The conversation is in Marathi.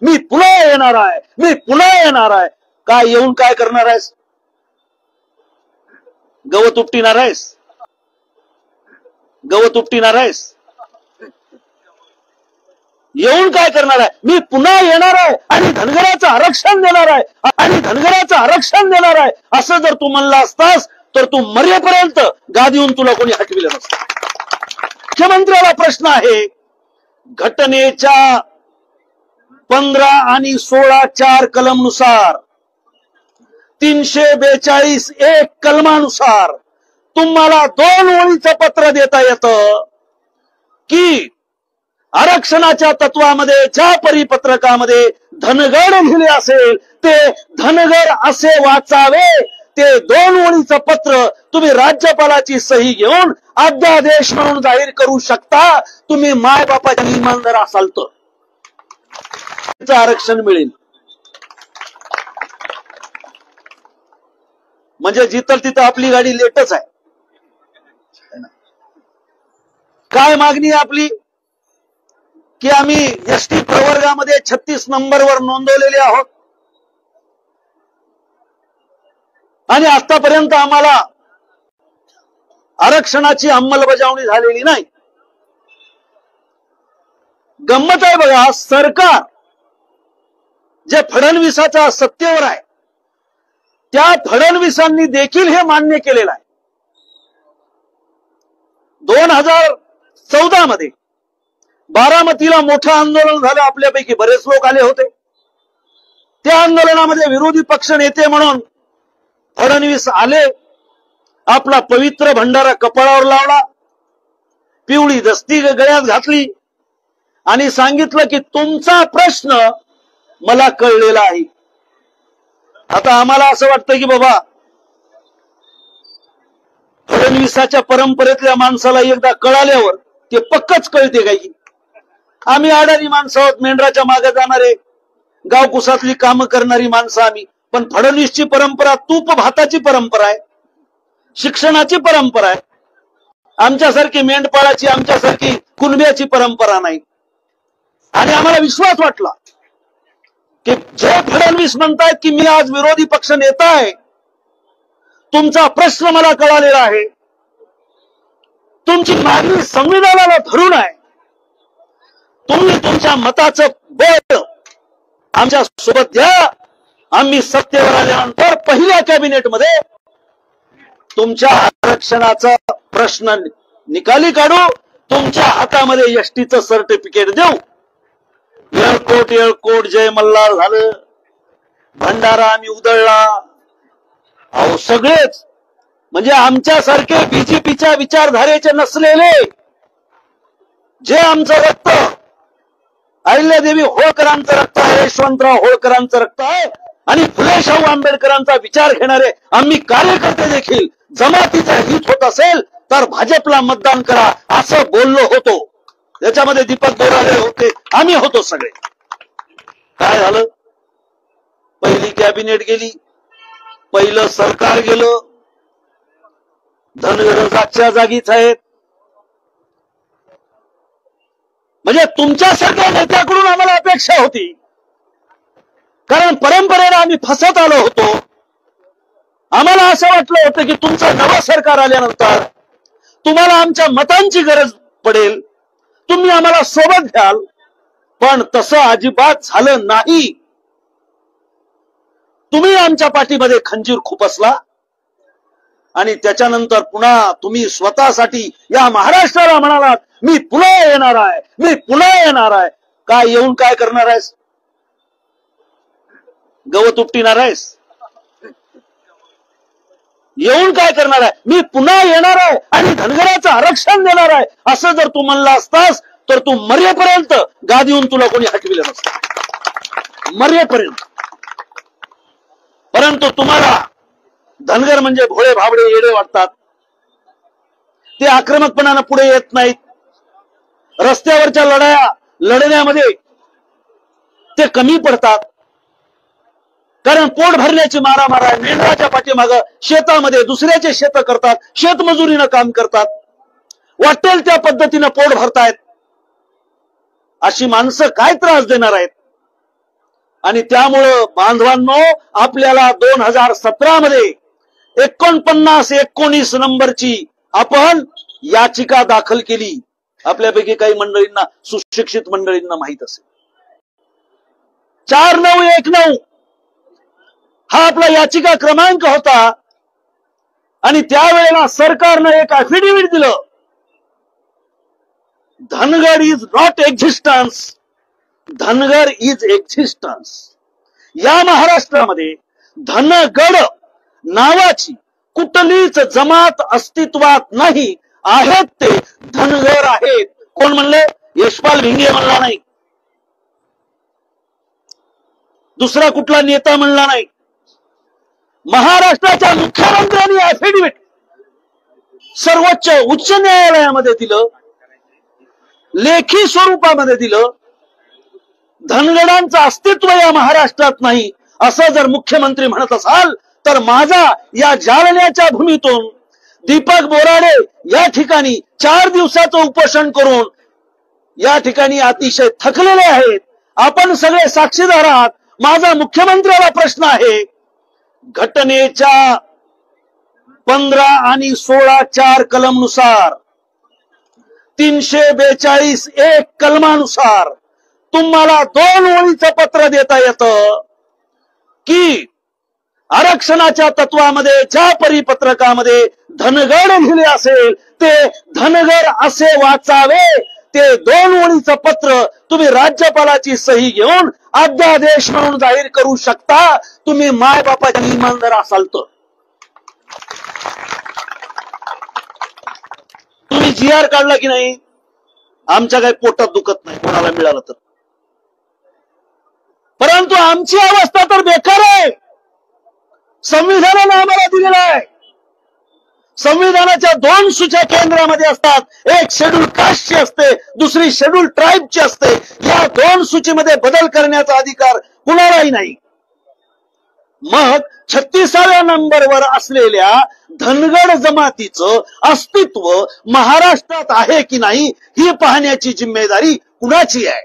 मी पुन्हा येणार आहे, मी पुन्हा येणार आहे. काय येऊन काय करणार आहेस? गवत उपटिणार आहेस? गवत उपटिणार आहेस? येऊन काय करणार आहे? मी पुन्हा येणार आहे आणि धनगराचं आरक्षण देणार आहे, आणि धनगराचं आरक्षण देणार आहे असं जर तू म्हणला असतास तर तू मरेपर्यंत गादीहून तुला कोणी हटविलं नसतं. मुख्यमंत्र्याला प्रश्न आहे, घटनेच्या 15 आणि 16(4) कलमनुसार 342(1) कलमानुसार तुम्हाला 2 ओळीचं पत्र देता येतं की आरक्षणाच्या तत्वामध्ये ज्या परिपत्रकामध्ये धनगर लिहिले असेल ते धनगर असे वाचावे. ते 2 ओळीचं पत्र तुम्ही राज्यपालाची सही घेऊन अध्यादेश म्हणून जाहीर करू शकता. तुम्ही मायबापाचे इमानदार असाल तर आरक्षण मिळेल. म्हणजे जिथं तिथं आपली गाडी लेटच आहे. काय मागणी आहे आपली? की आम्ही एसटी प्रवर्गामध्ये 36 नंबरवर नोंदवलेले आहोत आणि आतापर्यंत आम्हाला आरक्षणाची अंमलबजावणी झालेली नाही. गंमत आहे बघा, सरकार जे फडणवीसाच्या सत्तेवर आहे त्या फडणवीसांनी देखील हे मान्य केलेलं आहे. 2014 मध्ये बारामतीला मोठं आंदोलन झालं. आपल्यापैकी बरेच लोक आले होते. त्या आंदोलनामध्ये विरोधी पक्ष नेते म्हणून फडणवीस आले. आपला पवित्र भंडारा कपाळावर लावला, पिवळी दस्ती गळ्यात घातली आणि सांगितलं की तुमचा प्रश्न मला कळलेला आहे. आता आम्हाला असं वाटतं की बाबा फडणवीसाच्या परंपरेतल्या माणसाला एकदा कळाल्यावर ते पक्कच कळते काही. आम्ही अडाणी माणसं आहोत, मेंढराच्या मागे जाणारे, गावकुसातली कामं करणारी माणसं आम्ही. पण फडणवीसची परंपरा तूप भाताची परंपरा आहे, शिक्षणाची परंपरा आहे. आमच्यासारखी मेंढपाळाची, आमच्यासारखी कुणब्याची परंपरा नाही. आणि आम्हाला विश्वास वाटला की जे फडणवीस म्हणतायत की मी आज विरोधी पक्ष नेता आहे, तुमचा प्रश्न मला कळालेला आहे, तुमची मागणी संविधानाला धरून आहे, तुम्ही तुमच्या मताचं बळ आमच्या सोबत द्या. आम्ही सत्तेवर आल्यानंतर पहिल्या कॅबिनेटमध्ये तुमच्या आरक्षणाचा प्रश्न निकाली काढू, तुमच्या हातामध्ये एसटीचं सर्टिफिकेट देऊ. येळकोट येळकोट जय मल्हार झालं, भंडारा आम्ही उधळला. अहो सगळेच म्हणजे आमच्यासारखे बीजेपीच्या विचारधारेचे नसलेले, जे आमचं रक्त अहिल्यादेवी होळकरांचं रक्त आहे, यशवंतराव होळकरांचं रक्त आहे आणि फुले शाहू आंबेडकरांचा विचार घेणारे आम्ही कार्यकर्ते देखील जमातीचं हित होत असेल तर भाजपला मतदान करा असं बोललो होतो. त्याच्यामध्ये दीपक बोराडे होते, आम्ही होतो सगळे. काय झालं? पहिली कॅबिनेट गेली, पहिलं सरकार गेलं, धनगर जागच्या जागीच आहेत. म्हणजे तुमच्यासारख्या नेत्याकडून आम्हाला अपेक्षा होती, कारण परंपरेने आम्ही फसत आलो होतो. आम्हाला असं वाटलं होतं की तुमचं नवं सरकार आल्यानंतर तुम्हाला आमच्या मतांची गरज पडेल, तुम्ही आम्हाला सोबत घ्याल. पण तसं अजिबात झालं नाही. तुम्ही आमच्या पाठीमध्ये खंजीर खुपसला आणि त्याच्यानंतर पुन्हा तुम्ही स्वतःसाठी या महाराष्ट्राला म्हणालात मी पुन्हा येणार आहे, मी पुन्हा येणार आहे. काय येऊन काय करणार आहेस? गवत उपटिणार आहेस? येऊन काय करणार आहे? मी पुन्हा येणार आहे आणि धनगराचं आरक्षण देणार आहे असं जर तू म्हणला असतास तर तू मरेपर्यंत गादीहून तुला कोणी हटविलं नसतं, मरेपर्यंत. परंतु तुम्हाला धनगर म्हणजे भोळे भाबडे येडे वाटतात. ते आक्रमकपणानं पुढे येत नाहीत. रस्त्यावरच्या लढाया लढण्यामध्ये ते कमी पडतात, कारण पोट भरण्याची मारामार आहे. मेंढराच्या पाठीमागं शेतामध्ये दुसऱ्याचे शेत करतात, शेतमजुरीनं काम करतात, वाटेल त्या पद्धतीनं पोट भरतायत. अशी माणसं काय त्रास देणार आहेत? आणि त्यामुळं बांधवांनो, आपल्याला 2017 मध्ये 49-19 नंबरची आपण याचिका दाखल केली. आपल्यापैकी काही मंडळींना, सुशिक्षित मंडळींना माहित असेल. 4919 हा आपला याचिका क्रमांक होता. आणि त्यावेळेला सरकारनं एक ऍफिडेव्हिट दिलं, Dhangar is not existence, Dhangar is existence. या महाराष्ट्रामध्ये धनगड नावाची कुठलीच जमात अस्तित्वात नाही. आहेत ते धनगर आहेत. कोण म्हणले? यशपाल भिंगे म्हणला नाही, दुसरा कुठला नेता म्हणला नाही. महाराष्ट्राच्या मुख्यमंत्र्यांनी ऍफिडेव्हिट सर्वोच्च उच्च न्यायालयामध्ये दिलं, लेखी स्वरूपामध्ये दिलं. धनगडांचं अस्तित्व या महाराष्ट्रात नाही असं जर मुख्यमंत्री म्हणत असाल तर माझा या जालन्याच्या भूमीतून दीपक बोराडे या ठिकाणी 4 दिवसाचं उपोषण करून या ठिकाणी अतिशय थकलेले आहेत. आपण सगळे साक्षीदार आहात. माझा मुख्यमंत्र्याला प्रश्न आहे, घटनेच्या 15 आणि 16(4) कलमनुसार 342(1) कलमानुसार तुम्हाला 2 ओळीचं पत्र देता येतं की आरक्षणाच्या तत्वामध्ये ज्या परिपत्रकामध्ये धनगड लिहिले असेल ते धनगर असे वाचावे. ते 2 ओळीचं पत्र तुम्ही राज्यपालाची सही घेऊन अध्यादेश म्हणून जाहीर करू शकता. तुम्ही मायबापाच्या इमानदार असाल तर. तुम्ही GR काढला की नाही? आमच्या काही पोटात दुखत नाही कोणाला मिळालं तर. परंतु आमची अवस्था तर बेकार आहे. संविधानाने आम्हाला दिलेला आहे. संविधानाच्या 2 सूच्या केंद्रामध्ये असतात. एक शेड्यूल कास्टची असते, दुसरी शेड्यूल ट्राईबची असते. या 2 सूचीमध्ये बदल करण्याचा अधिकार कुणालाही नाही. मग 36व्या नंबरवर असलेल्या धनगड जमातीचं अस्तित्व महाराष्ट्रात आहे की नाही ही पाहण्याची जिम्मेदारी कुणाची आहे?